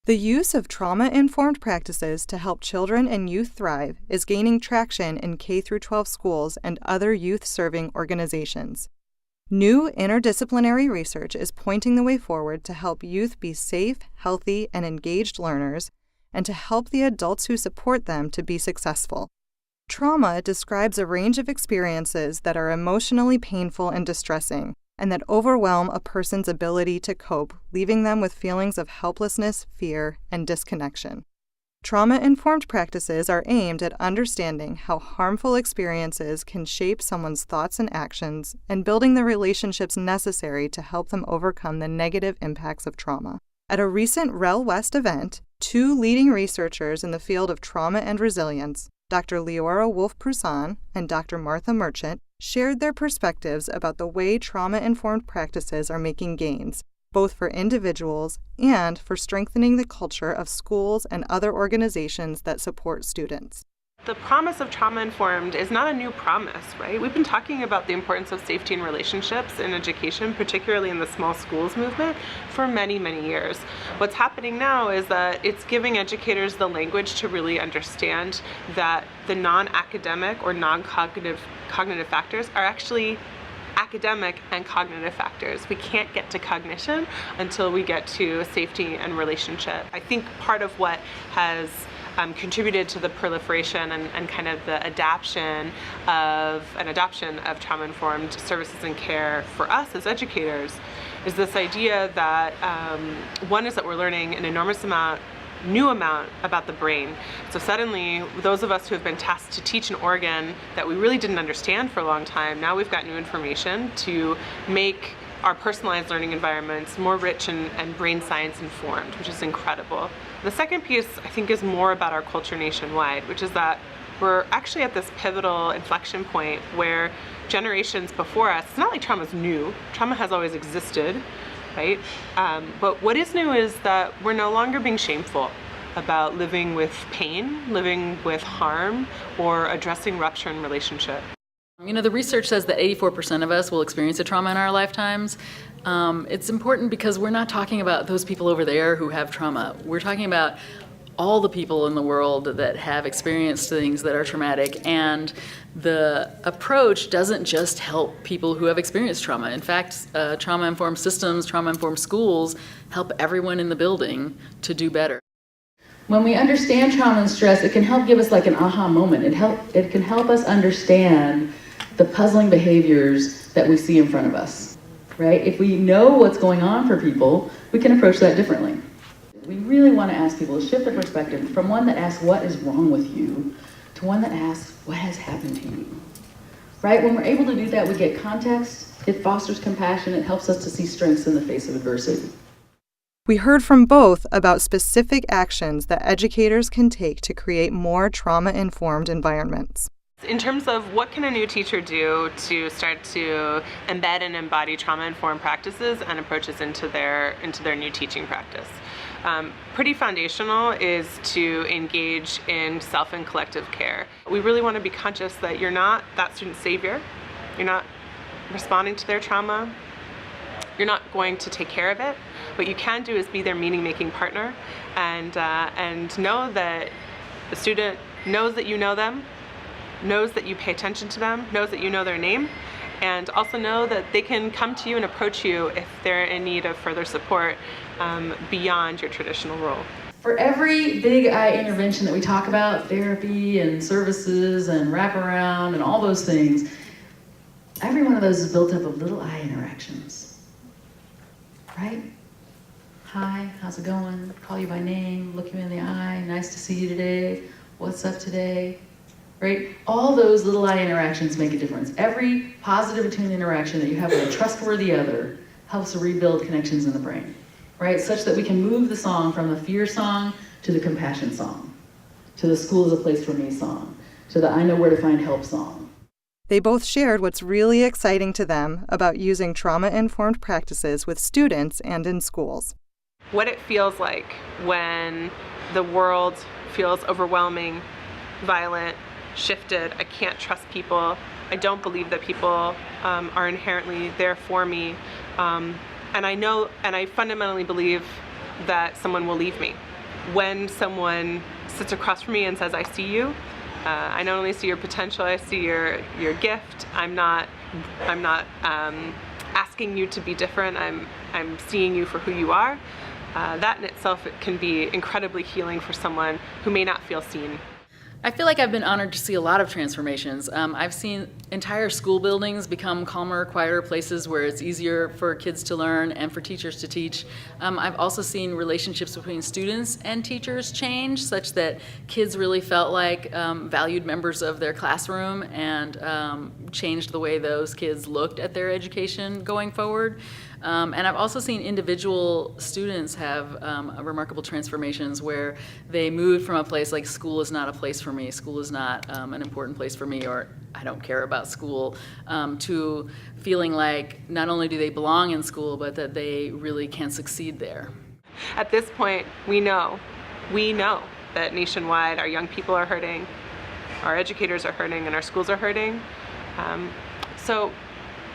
The use of trauma-informed practices to help children and youth thrive is gaining traction in K-12 schools and other youth-serving organizations. New interdisciplinary research is pointing the way forward to help youth be safe, healthy, and engaged learners, and to help the adults who support them to be successful. Trauma describes a range of experiences that are emotionally painful and distressing, and that overwhelm a person's ability to cope, leaving them with feelings of helplessness, fear, and disconnection. Trauma-informed practices are aimed at understanding how harmful experiences can shape someone's thoughts and actions and building the relationships necessary to help them overcome the negative impacts of trauma. At a recent REL West event, two leading researchers in the field of trauma and resilience, Dr. Leora Wolf-Prussan and Dr. Martha Merchant, shared their perspectives about the way trauma-informed practices are making gains, both for individuals and for strengthening the culture of schools and other organizations that support students. The promise of trauma-informed is not a new promise, right? We've been talking about the importance of safety and relationships in education, particularly in the small schools movement, for many, many years. What's happening now is that it's giving educators the language to really understand that the non-academic or non-cognitive factors are actually academic and cognitive factors. We can't get to cognition until we get to safety and relationship. I think part of what has contributed to the proliferation and kind of the adoption of trauma-informed services and care for us as educators is this idea that one is that we're learning an enormous new amount about the brain. So suddenly, those of us who have been tasked to teach an organ that we really didn't understand for a long time, now we've got new information to make our personalized learning environments more rich and brain science informed, which is incredible. The second piece, I think, is more about our culture nationwide, which is that we're actually at this pivotal inflection point where generations before us, it's not like trauma's new, trauma has always existed, right? But what is new is that we're no longer being shameful about living with pain, living with harm, or addressing rupture in relationship. You know, the research says that 84% of us will experience a trauma in our lifetimes. It's important because we're not talking about those people over there who have trauma. We're talking about all the people in the world that have experienced things that are traumatic, and the approach doesn't just help people who have experienced trauma. In fact, trauma-informed systems, trauma-informed schools help everyone in the building to do better. When we understand trauma and stress, it can help give us like an aha moment. It can help us understand the puzzling behaviors that we see in front of us, right? If we know what's going on for people, we can approach that differently. We really want to ask people to shift their perspective from one that asks, what is wrong with you, to one that asks, what has happened to you, right? When we're able to do that, we get context, it fosters compassion, it helps us to see strengths in the face of adversity. We heard from both about specific actions that educators can take to create more trauma-informed environments. In terms of what can a new teacher do to start to embed and embody trauma-informed practices and approaches into their new teaching practice. Pretty foundational is to engage in self and collective care. We really want to be conscious that you're not that student's savior, you're not responding to their trauma, you're not going to take care of it. What you can do is be their meaning-making partner and know that the student knows that you know them, knows that you pay attention to them, knows that you know their name, and also know that they can come to you and approach you if they're in need of further support beyond your traditional role. For every big I intervention that we talk about, therapy and services and wraparound and all those things, every one of those is built up of little I interactions, right? Hi, how's it going? Call you by name, look you in the eye, nice to see you today, what's up today? Right? All those little I interactions make a difference. Every positive attuned interaction that you have with a trustworthy other helps to rebuild connections in the brain, right? Such that we can move the song from the fear song to the compassion song, to the school is a place for me song, to the I know where to find help song. They both shared what's really exciting to them about using trauma-informed practices with students and in schools. What it feels like when the world feels overwhelming, violent, shifted, I can't trust people, I don't believe that people are inherently there for me, and I fundamentally believe that someone will leave me. when someone sits across from me and says, I see you, I not only see your potential, I see your gift. I'm not asking you to be different. I'm seeing you for who you are. That in itself, it can be incredibly healing for someone who may not feel seen. I feel like I've been honored to see a lot of transformations. I've seen entire school buildings become calmer, quieter places where it's easier for kids to learn and for teachers to teach. I've also seen relationships between students and teachers change such that kids really felt like valued members of their classroom and changed the way those kids looked at their education going forward. And I've also seen individual students have remarkable transformations where they moved from a place like school is not a place for me, school is not an important place for me, or I don't care about school, to feeling like not only do they belong in school, but that they really can succeed there. At this point, we know that nationwide our young people are hurting, our educators are hurting, and our schools are hurting. So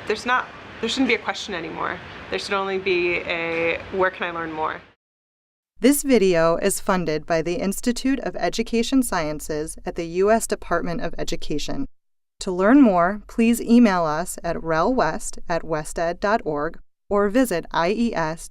there shouldn't be a question anymore. There should only be a, where can I learn more? This video is funded by the Institute of Education Sciences at the U.S. Department of Education. To learn more, please email us at relwest@wested.org or visit ies.ed.gov.